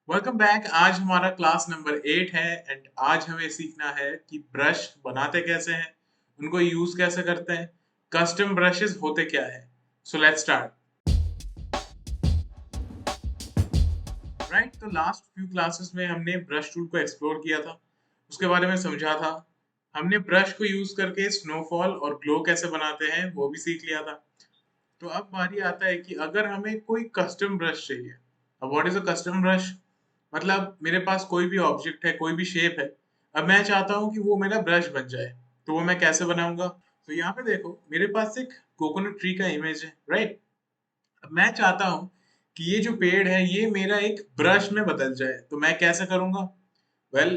Welcome back. आज हमारा class number 8 है एंड आज हमें सीखना है कि ब्रश बनाते कैसे हैं, उनको यूज कैसे करते हैं, कस्टम ब्रशेस होते क्या है। So let's start. राइट, तो लास्ट फ्यू क्लासेस में हमने ब्रश टूल को एक्सप्लोर किया था, उसके बारे में समझा था। हमने ब्रश को यूज करके स्नोफॉल और ग्लो कैसे बनाते हैं वो भी सीख लिया था। तो अब बारी आता है कि अगर हमें कोई कस्टम ब्रश चाहिए। अब what is a custom brush? मतलब मेरे पास कोई भी ऑब्जेक्ट है, कोई भी शेप है, अब मैं चाहता हूँ कि वो मेरा ब्रश बन जाए, तो वो मैं कैसे बनाऊंगा? तो यहाँ पे देखो, मेरे पास एक कोकोनट ट्री का इमेज है, राइट। अब मैं चाहता हूँ कि ये जो पेड़ है ये मेरा एक ब्रश में बदल जाए, तो मैं कैसे करूंगा? वेल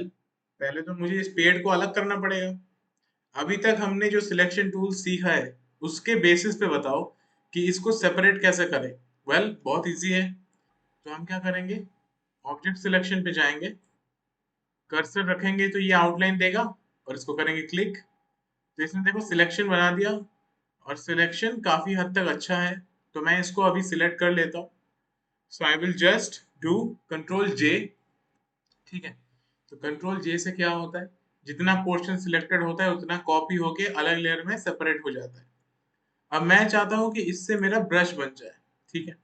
पहले तो मुझे इस पेड़ को अलग करना पड़ेगा। अभी तक हमने जो सिलेक्शन टूल सीखा है उसके बेसिस पे बताओ कि इसको सेपरेट कैसे करें। बहुत इजी है। तो हम क्या करेंगे, ऑब्जेक्ट सिलेक्शन पे जाएंगे, कर्सर रखेंगे तो ये आउटलाइन देगा और इसको करेंगे क्लिक। तो इसने देखो सिलेक्शन बना दिया और सिलेक्शन काफी हद तक अच्छा है। तो मैं इसको अभी सिलेक्ट कर लेता हूँ। So I will just do control J. ठीक है, तो कंट्रोल जे से क्या होता है, जितना पोर्शन सिलेक्टेड होता है उतना कॉपी होके अलग लेयर में सेपरेट हो जाता है। अब मैं चाहता हूँ कि इससे मेरा ब्रश बन जाए। ठीक है,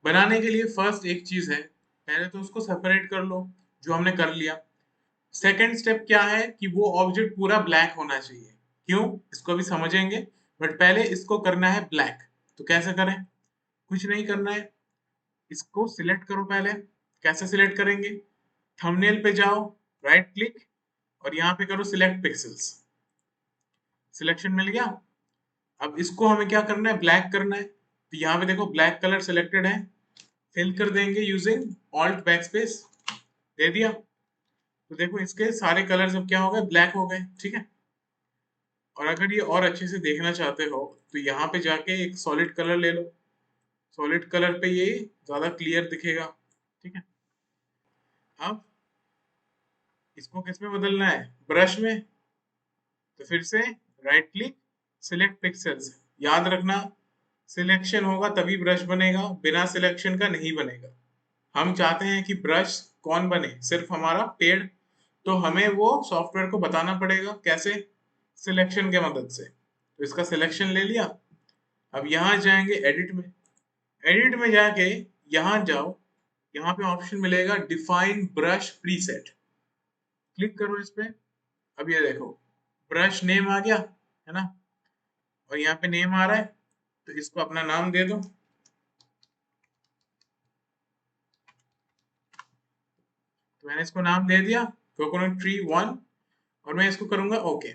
बनाने के लिए फर्स्ट एक चीज है, पहले तो उसको सेपरेट कर लो, जो हमने कर लिया। सेकंड स्टेप क्या है कि वो ऑब्जेक्ट पूरा ब्लैक होना चाहिए। क्यों, इसको भी समझेंगे, बट पहले इसको करना है ब्लैक। तो कैसे करें? कुछ नहीं करना है, इसको सिलेक्ट करो पहले। कैसे सिलेक्ट करेंगे? थंबनेल पे जाओ, राइट क्लिक और यहाँ पे करो सिलेक्ट पिक्सेल्स। सिलेक्शन मिल गया। अब इसको हमें क्या करना है, ब्लैक करना है। तो यहाँ पे देखो ब्लैक कलर सिलेक्टेड है, फिल कर देंगे यूजिंग ऑल्ट बैकस्पेस। दे दिया। तो देखो इसके सारे कलर्स अब क्या हो गए, ब्लैक हो गए। ठीक है, और अगर ये और अच्छे से देखना चाहते हो तो यहाँ पे जाके एक सॉलिड कलर ले लो। सॉलिड कलर पे ये ज्यादा क्लियर दिखेगा। ठीक है, अब इसको किस में बदलना है, ब्रश में। तो फिर से राइट क्लिक, सिलेक्ट पिक्सेल्स। याद रखना, सिलेक्शन होगा तभी ब्रश बनेगा, बिना सिलेक्शन का नहीं बनेगा। हम चाहते हैं कि ब्रश कौन बने, सिर्फ हमारा पेड़। तो हमें वो सॉफ्टवेयर को बताना पड़ेगा कैसे, सिलेक्शन के मदद से। तो इसका सिलेक्शन ले लिया। अब यहाँ जाएंगे एडिट में। एडिट में जाके यहाँ जाओ, यहाँ पे ऑप्शन मिलेगा डिफाइन ब्रश प्रीसेट। क्लिक करो इस पे। अब ये देखो ब्रश नेम आ गया है ना, और यहाँ पे नेम आ रहा है, तो इसको अपना नाम दे दो। तो मैंने इसको नाम दे दिया कोकोनट ट्री 1 और मैं इसको करूंगा ओके।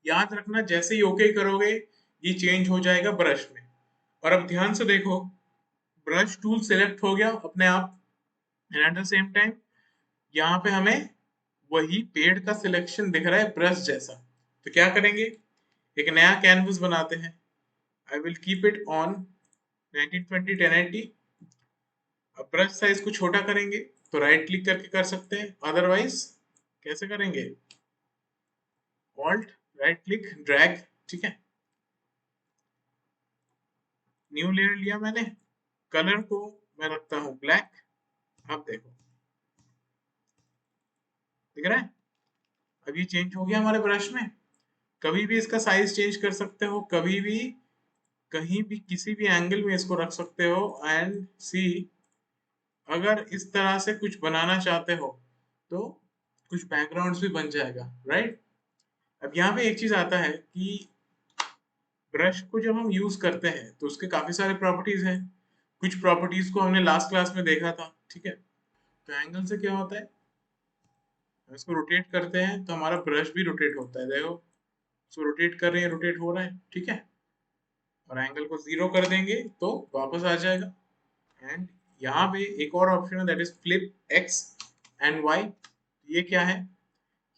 याद रखना जैसे ही ओके करोगे ये चेंज हो जाएगा ब्रश में। और अब ध्यान से देखो, ब्रश टूल सिलेक्ट हो गया अपने आप, and at the same time यहाँ पे हमें वही पेड़ का सिलेक्शन दिख रहा है ब्रश जैसा। तो क्या करेंगे, एक नया कैनवस बनाते हैं। I will keep it on 1920 1080। अब ब्रश साइज को छोटा करेंगे तो राइट क्लिक करके कर सकते हैं, अदरवाइज कैसे करेंगे, ऑल्ट राइट क्लिक ड्रैग। ठीक है, न्यू लेयर लिया मैंने, कलर को मैं रखता हूँ ब्लैक। अब देखो दिख रहा है, अब ये चेंज हो गया हमारे ब्रश में। कभी भी इसका साइज चेंज कर सकते हो, कभी भी कहीं भी किसी भी एंगल में इसको रख सकते हो। एंड सी, अगर इस तरह से कुछ बनाना चाहते हो तो कुछ बैकग्राउंड्स भी बन जाएगा, राइट। अब यहाँ पे एक चीज आता है कि ब्रश को जब हम यूज करते हैं तो उसके काफी सारे प्रॉपर्टीज हैं। कुछ प्रॉपर्टीज को हमने लास्ट क्लास में देखा था। ठीक है, तो एंगल से क्या होता है, हम इसको रोटेट करते हैं तो हमारा ब्रश भी रोटेट होता है। देखो इसको रोटेट कर रहे हैं, रोटेट हो रहा है। ठीक है, और एंगल को 0 कर देंगे तो वापस आ जाएगा। एंड यहाँ पे एक और ऑप्शन है that is flip X and Y. ये क्या है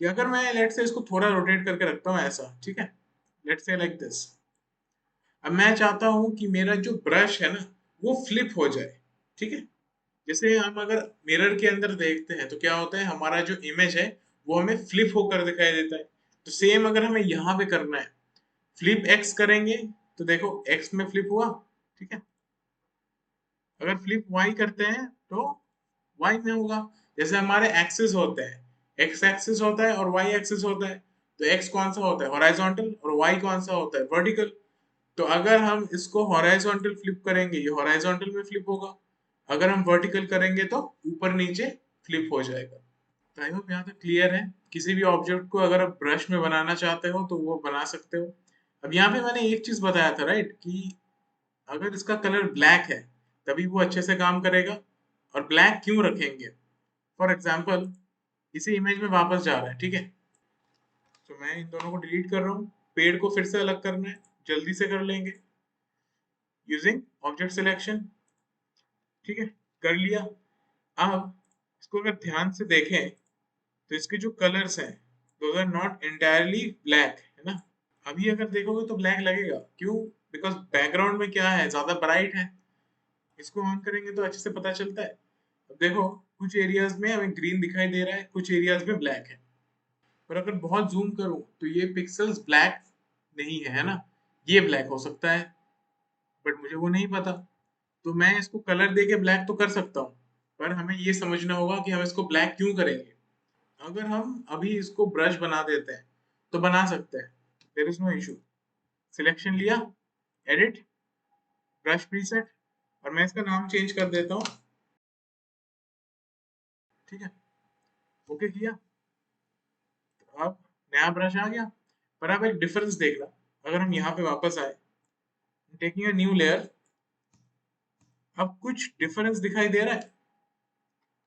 कि अगर मैं लेट से इसको थोड़ा रोटेट करके रखता हूँ ऐसा, ठीक है, लेट से लाइक दिस। अब मैं चाहता हूँ कि मेरा जो ब्रश है ना वो फ्लिप हो जाए। ठीक है, जैसे हम अगर मिरर के अंदर देखते हैं तो क्या होता है, हमारा जो इमेज है वो हमें फ्लिप होकर दिखाई देता है। तो सेम अगर हमें यहाँ पे करना है, फ्लिप एक्स करेंगे तो देखो एक्स में फ्लिप हुआ। ठीक है, अगर फ्लिप वाई करते हैं तो वाई में होगा। जैसे हमारे एक्सिस होते हैं, एक्स एक्सिस होता है और वाई एक्सिस होता है, तो एक्स कौन सा होता है, हॉराइजॉन्टल, और वाई कौन सा होता है, वर्टिकल। तो अगर हम इसको हॉराइजॉन्टल फ्लिप करेंगे, ये हॉराइजॉन्टल में फ्लिप होगा, अगर हम वर्टिकल करेंगे तो ऊपर नीचे फ्लिप हो जाएगा। तो आई होप यहाँ तक क्लियर है। किसी भी ऑब्जेक्ट को अगर आप ब्रश में बनाना चाहते हो तो वो बना सकते हो। अब यहाँ पे मैंने एक चीज बताया था, राइट, कि अगर इसका कलर ब्लैक है तभी वो अच्छे से काम करेगा। और ब्लैक क्यों रखेंगे? फॉर एग्जाम्पल, इसी इमेज में वापस जा रहा है, ठीक है, तो मैं इन दोनों को डिलीट कर रहा हूँ। पेड़ को फिर से अलग करना है, जल्दी से कर लेंगे यूजिंग ऑब्जेक्ट सिलेक्शन। ठीक है, कर लिया। अब इसको अगर ध्यान से देखें तो इसके जो कलर्स हैं those are not entirely black, है ना। अभी अगर देखोगे तो ब्लैक लगेगा, क्यों? बिकॉज बैकग्राउंड में क्या है, ज्यादा ब्राइट है। इसको ऑन करेंगे तो अच्छे से पता चलता है। अब देखो, कुछ एरियाज में हमें ग्रीन दिखाई दे रहा है, कुछ एरियाज में ब्लैक है। पर अगर बहुत जूम करूं तो ये पिक्सल्स ब्लैक नहीं है ना, ये ब्लैक हो सकता है, बट मुझे वो नहीं पता। तो मैं इसको कलर दे के ब्लैक तो कर सकता हूँ, पर हमें ये समझना होगा कि हम इसको ब्लैक क्यों करेंगे। अगर हम अभी इसको ब्रश बना देते हैं तो बना सकते हैं, there is no issue. Selection लिया, एडिट, ब्रश प्रीसेट, और मैं इसका नाम चेंज कर देता हूँ। ठीक है, ओके किया, तो अब नया ब्रश आ गया। पर अब एक डिफरेंस देखना, अगर हम यहाँ पे वापस आए, टेकिंग अ न्यू लेयर, अब कुछ डिफरेंस दिखाई दे रहा है।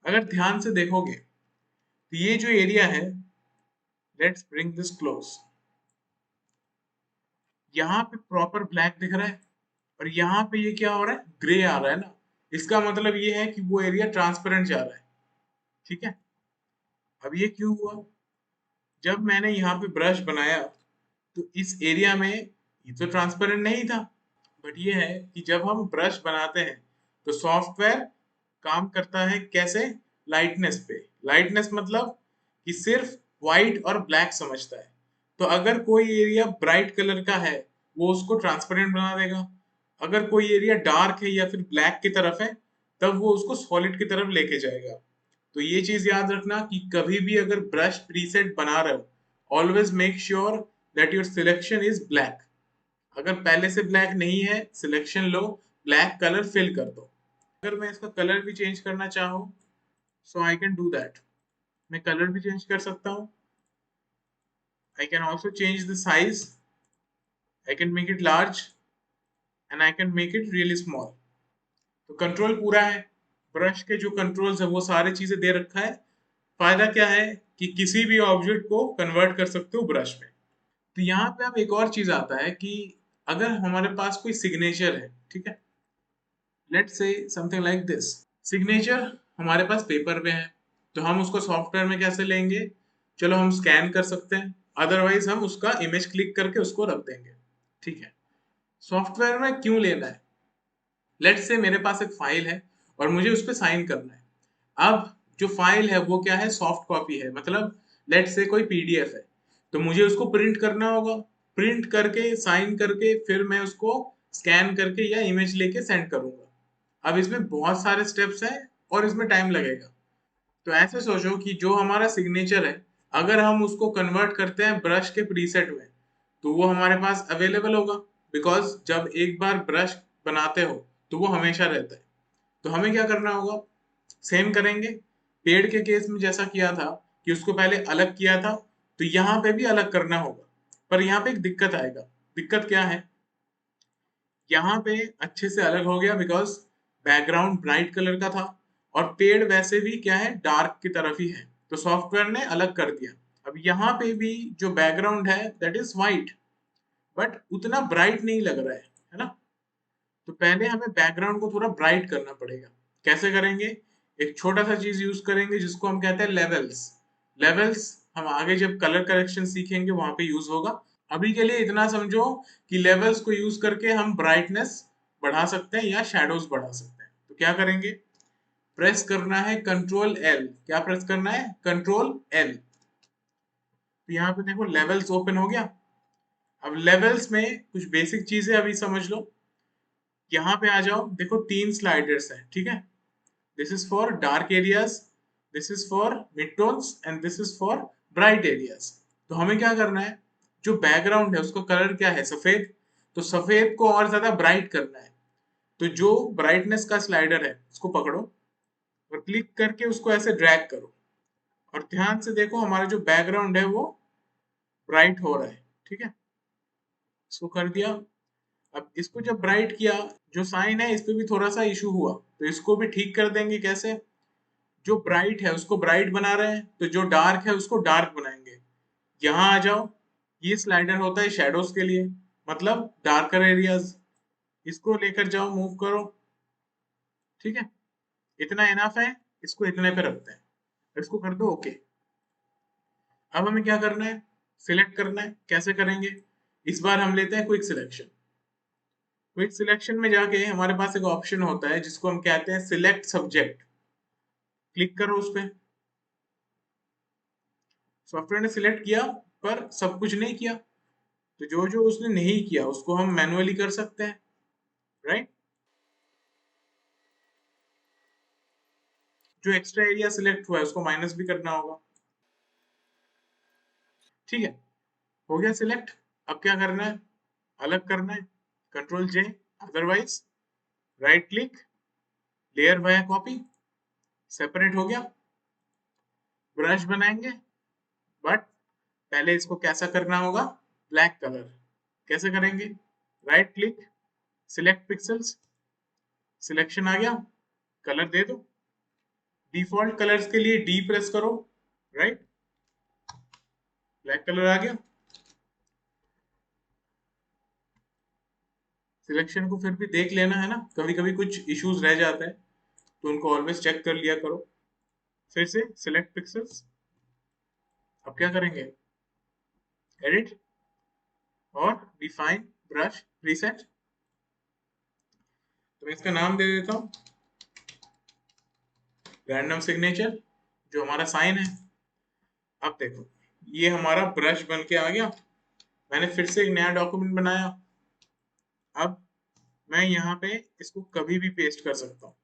अगर ध्यान से देखोगे तो ये जो एरिया है, लेट्स ब्रिंग दिस क्लोज, यहाँ पे प्रॉपर ब्लैक दिख रहा है, और यहाँ पे ये क्या हो रहा है, ग्रे आ रहा है ना। इसका मतलब ये है कि वो एरिया ट्रांसपेरेंट जा रहा है। ठीक है, अब ये क्यों हुआ? जब मैंने यहाँ पे ब्रश बनाया तो इस एरिया में ये तो ट्रांसपेरेंट नहीं था। बट ये है कि जब हम ब्रश बनाते हैं तो सॉफ्टवेयर काम करता है कैसे, लाइटनेस पे। लाइटनेस मतलब कि सिर्फ व्हाइट और ब्लैक समझता है। तो अगर कोई एरिया ब्राइट कलर का है वो उसको ट्रांसपेरेंट बना देगा, अगर कोई एरिया डार्क है या फिर ब्लैक की तरफ है तब वो उसको सॉलिड की तरफ लेके जाएगा। तो ये चीज याद रखना कि कभी भी अगर ब्रश प्रीसेट बना रहे हो, always make sure that your selection is black. अगर पहले से ब्लैक नहीं है, सिलेक्शन लो, ब्लैक कलर फिल कर दो। अगर मैं इसका कलर भी चेंज करना चाहूँ, सो आई कैन डू दैट। मैं कलर भी चेंज कर सकता हूँ। I can also change the size, I can make it large and I can make it really small. तो कंट्रोल पूरा है, ब्रश के जो कंट्रोल्स है वो सारी चीजें दे रखा है। फायदा क्या है कि किसी भी ऑब्जेक्ट को कन्वर्ट कर सकते हो ब्रश में। तो यहाँ पे अब एक और चीज आता है कि अगर हमारे पास कोई सिग्नेचर है, ठीक है, let's say something like this. Signature हमारे पास पेपर पे है, तो हम उसको सॉफ्टवेयर में कैसे लेंगे? चलो हम स्कैन कर सकते हैं, अदरवाइज हम उसका इमेज क्लिक करके उसको रख देंगे। ठीक है, सॉफ्टवेयर में क्यों लेना है? लेट्स से मेरे पास एक फाइल है और मुझे उस पर साइन करना है। अब जो फाइल है वो क्या है, सॉफ्ट कॉपी है, मतलब लेट्स से कोई पीडीएफ है, तो मुझे उसको प्रिंट करना होगा। प्रिंट करके साइन करके फिर मैं उसको स्कैन करके या इमेज लेके सेंड करूंगा। अब इसमें बहुत सारे स्टेप्स हैं और इसमें टाइम लगेगा। तो ऐसे सोचो कि जो हमारा सिग्नेचर है, अगर हम उसको कन्वर्ट करते हैं ब्रश के प्रीसेट में तो वो हमारे पास अवेलेबल होगा, बिकॉज जब एक बार ब्रश बनाते हो तो वो हमेशा रहता है। तो हमें क्या करना होगा, सेम करेंगे। पेड़ के केस में जैसा किया था कि उसको पहले अलग किया था, तो यहाँ पे भी अलग करना होगा। पर यहाँ पे एक दिक्कत आएगा। दिक्कत क्या है? यहाँ पे अच्छे से अलग हो गया बिकॉज बैकग्राउंड ब्राइट कलर का था, और पेड़ वैसे भी क्या है, डार्क की तरफ ही है, तो सॉफ्टवेयर ने अलग कर दिया। अब यहाँ पे भी जो बैकग्राउंड है दैट इज वाइट, बट उतना ब्राइट नहीं लग रहा है ना। तो पहले हमें बैकग्राउंड को थोड़ा ब्राइट करना पड़ेगा। कैसे करेंगे? एक छोटा सा चीज यूज करेंगे जिसको हम कहते हैं लेवल्स। लेवल्स हम आगे जब कलर करेक्शन सीखेंगे वहां पे यूज होगा। अभी के लिए इतना समझो कि लेवल्स को यूज करके हम ब्राइटनेस बढ़ा सकते हैं या शैडोज बढ़ा सकते हैं। तो क्या करेंगे, प्रेस करना है कंट्रोल एल। क्या प्रेस करना है? Control L. तो यहाँ पे देखो लेवल्स ओपन हो गया। अब लेवल्स में कुछ बेसिक चीजें अभी समझ लो। यहाँ पे आ जाओ, देखो तीन स्लाइडर्स हैं, ठीक है। This is for dark areas, this is for mid tones and this is for bright areas. तो हमें क्या करना है, जो बैकग्राउंड है उसका कलर क्या है, सफेद, तो सफेद को और ज्यादा ब्राइट करना है। तो जो ब्राइटनेस का स्लाइडर है उसको पकड़ो और क्लिक करके उसको ऐसे ड्रैग करो, और ध्यान से देखो हमारा जो बैकग्राउंड है वो ब्राइट हो रहा है। ठीक है, इसको कर दिया। अब इसको जब ब्राइट किया, जो साइन है इस पे भी थोड़ा सा इशू हुआ, तो इसको भी ठीक कर देंगे। कैसे, जो ब्राइट है उसको ब्राइट बना रहे हैं, तो जो डार्क है उसको डार्क बनाएंगे। यहाँ आ जाओ, ये स्लाइडर होता है शेडोज के लिए, मतलब डार्कर एरियाज, इसको लेकर जाओ, मूव करो। ठीक है, इतना इनफ है, इसको इतने पे रखते हैं, इसको कर दो ओके। अब हमें क्या करना है, सिलेक्ट करना है। कैसे करेंगे, इस बार हम लेते हैं क्विक सिलेक्शन। क्विक सिलेक्शन में जाके हमारे पास एक ऑप्शन होता है जिसको हम कहते हैं सिलेक्ट सब्जेक्ट। क्लिक करो उस पर। सॉफ्टवेयर ने सिलेक्ट किया पर सब कुछ नहीं किया, तो जो जो उसने नहीं किया उसको हम मैनुअली कर सकते हैं, राइट। जो एक्स्ट्रा एरिया सिलेक्ट हुआ है उसको माइनस भी करना होगा। ठीक है, हो गया सिलेक्ट। अब क्या करना है, अलग करना है, control J, otherwise right click, layer by copy, separate हो गया। ब्रश बनाएंगे, बट पहले इसको कैसा करना होगा, ब्लैक कलर। कैसे करेंगे, right click, select pixels, selection आ गया, कलर दे दो। डिफॉल्ट कलर्स के लिए डी प्रेस करो, राइट, ब्लैक कलर आ गया। सिलेक्शन को फिर भी देख लेना है ना, कभी कभी कुछ इश्यूज रह जाते हैं, तो उनको ऑलवेज चेक कर लिया करो। फिर से सिलेक्ट पिक्सल्स। अब क्या करेंगे, एडिट और डिफाइन ब्रश प्रीसेट। तो मैं इसका नाम दे देता हूँ रैंडम सिग्नेचर, जो हमारा साइन है। अब देखो, ये हमारा ब्रश बन के आ गया। मैंने फिर से एक नया डॉक्यूमेंट बनाया। अब मैं यहाँ पे इसको कभी भी पेस्ट कर सकता हूँ,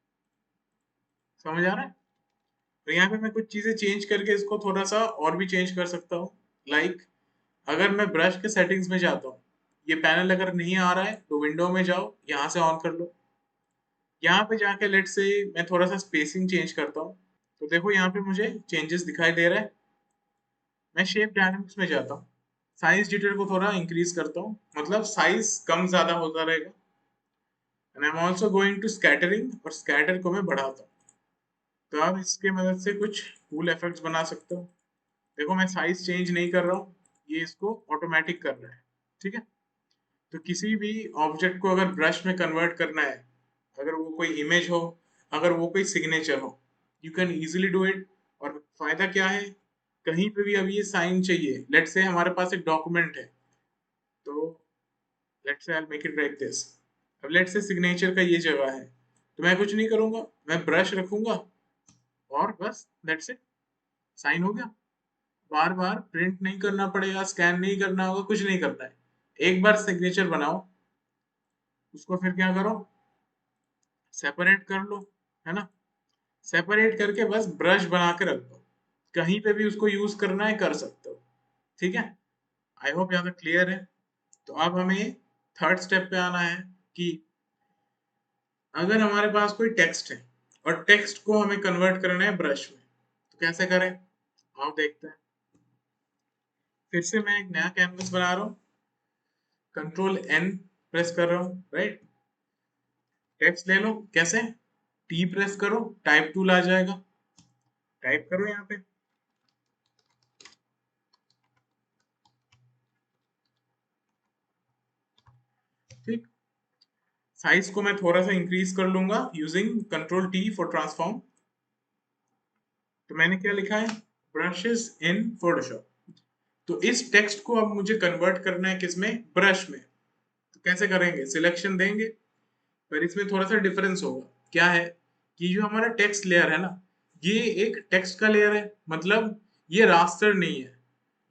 समझ आ रहा है। तो यहाँ पे मैं कुछ चीजें चेंज करके इसको थोड़ा सा और भी चेंज कर सकता हूँ। लाइक अगर मैं ब्रश के सेटिंग्स में जाता हूँ, ये पैनल अगर नहीं आ रहा है तो विंडो में जाओ, यहाँ से ऑन कर लो। यहाँ पे जाके लेट से मैं थोड़ा सा स्पेसिंग चेंज करता हूँ, तो देखो यहाँ पे मुझे चेंजेस दिखाई दे रहा है। मैं शेप डायनामिक्स में जाता हूँ, साइज डिटेल को थोड़ा इंक्रीज करता हूँ, मतलब साइज कम ज्यादा होता रहेगा। And I am also going to scattering, और स्कैटर को मैं बढ़ाता हूँ। तो आप इसके मदद से कुछ कूल इफेक्ट्स बना सकते हो। देखो मैं साइज चेंज नहीं कर रहा हूँ, ये इसको ऑटोमेटिक कर रहा है। ठीक है, तो किसी भी ऑब्जेक्ट को अगर ब्रश में कन्वर्ट करना है, अगर वो कोई इमेज हो, अगर वो कोई सिग्नेचर हो, you can easily do it. और फायदा क्या है, कहीं पे भी अब ये साइन चाहिए, लेट से हमारे पास एक डॉक्यूमेंट है, तो लेट से I make it like this. अब लेट से सिग्नेचर का ये जगह है, तो मैं कुछ नहीं करूंगा, मैं ब्रश रखूंगा और बस लेट से साइन हो गया। बार बार प्रिंट नहीं करना पड़ेगा, स्कैन नहीं करना होगा, कुछ नहीं करना है। एक बार सिग्नेचर बनाओ, उसको फिर क्या करो, सेपरेट कर लो, है ना। सेपरेट करके बस ब्रश बना के रख दो, कहीं पे भी उसको यूज करना है कर सकते हो। ठीक है, आई होप यहाँ तक क्लियर है। तो अब हमें थर्ड स्टेप पे आना है कि अगर हमारे पास कोई टेक्स्ट है और टेक्स्ट को हमें कन्वर्ट करना है ब्रश में, तो कैसे करें, आओ देखते हैं। फिर से मैं एक नया कैनवस बना रहा हूँ, कंट्रोल एन प्रेस कर रहा हूँ, राइट। टेक्स्ट ले लो, कैसे, टी प्रेस करो, टाइप टूल आ जाएगा, टाइप करो यहाँ पे। ठीक, साइज को मैं थोड़ा सा इंक्रीज कर लूंगा using control T for transform. तो मैंने क्या लिखा है, ब्रशेस इन फोटोशॉप। तो इस टेक्स्ट को अब मुझे कन्वर्ट करना है किसमें, ब्रश में। तो कैसे करेंगे, सिलेक्शन देंगे, पर इसमें थोड़ा सा डिफरेंस होगा। क्या है कि जो हमारा टेक्स्ट लेयर है ना, ये एक टेक्स्ट का लेयर है, मतलब ये रास्टर नहीं है।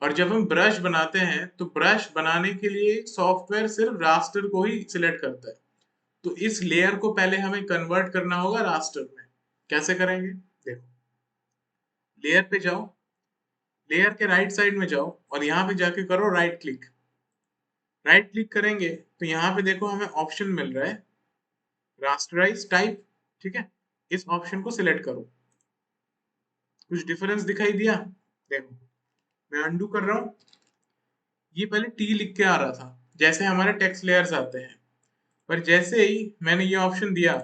और जब हम ब्रश बनाते हैं तो ब्रश बनाने के लिए सॉफ्टवेयर सिर्फ रास्टर को ही सिलेक्ट करता है। तो इस लेयर को पहले हमें कन्वर्ट करना होगा रास्टर में। कैसे करेंगे देखो, लेयर पे जाओ, लेयर के राइट साइड में जाओ और यहाँ पे जाके करो राइट क्लिक। राइट क्लिक करेंगे तो यहाँ पे देखो हमें ऑप्शन मिल रहा है रास्टराइज टाइप, ठीक है। इस ऑप्शन को सिलेक्ट करो। कुछ डिफरेंस दिखाई दिया? देखो मैं अंडू कर रहा हूँ, ये पहले टी लिख के आ रहा था जैसे हमारे टेक्स्ट लेयर्स आते हैं, पर जैसे ही मैंने ये ऑप्शन दिया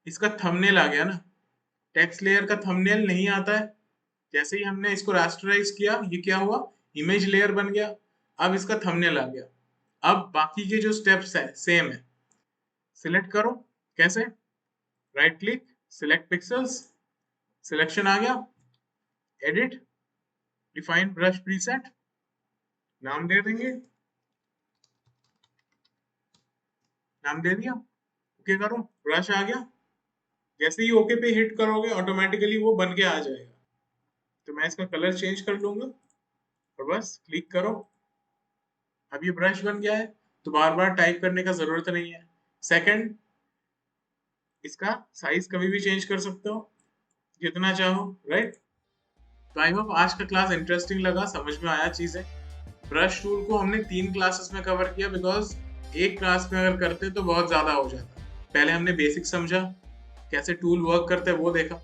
इसका थंबनेल आ गया ना। टेक्स्ट लेयर का थंबनेल नहीं आता है, जैसे ही हमने इसको रास्टराइज किया ये क्या हुआ, इमेज लेयर बन गया। अब इसका थंबनेल आ गया। अब बाकी के जो स्टेप्स है सेम है। सिलेक्ट करो, कैसे, right click, select pixels, selection आ गया, एडिट, डिफाइन ब्रश प्रीसेट, नाम दे देंगे, नाम दे दिया, ओके करो, ब्रश आ गया। जैसे ही ओके पे हिट करोगे ऑटोमेटिकली वो बन के आ जाएगा। तो मैं इसका कलर चेंज कर लूंगा और बस क्लिक करो, अब ये ब्रश बन गया है। तो बार बार टाइप करने का जरूरत नहीं है। सेकंड, इसका साइज कभी भी चेंज कर सकते हो जितना चाहो, राइट। तो आई होप आज का क्लास इंटरेस्टिंग लगा, समझ में आया चीजें। ब्रश टूल को हमने 3 क्लासेस में कवर किया बिकॉज एक क्लास में अगर करते तो बहुत ज्यादा हो जाता। पहले हमने बेसिक समझा, कैसे टूल वर्क करते हैं वो देखा,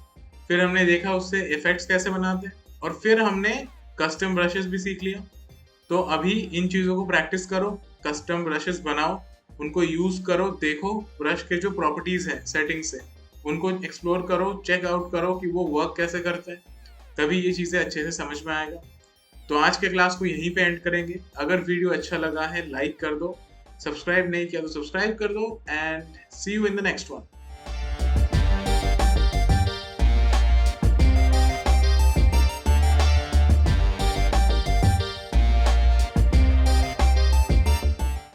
फिर हमने देखा उससे इफेक्ट्स कैसे बनाते हैं, और फिर हमने कस्टम ब्रशेस भी सीख लिया। तो अभी इन चीज़ों को प्रैक्टिस करो, कस्टम ब्रशेस बनाओ, उनको यूज़ करो, देखो ब्रश के जो प्रॉपर्टीज़ हैं सेटिंग्स से उनको एक्सप्लोर करो, चेक आउट करो कि वो वर्क कैसे करते हैं, तभी ये चीज़ें अच्छे से समझ में आएगा। तो आज के क्लास को यहीं पे एंड करेंगे। अगर वीडियो अच्छा लगा है लाइक कर दो, सब्सक्राइब नहीं किया तो सब्सक्राइब कर दो, and see you in the next one.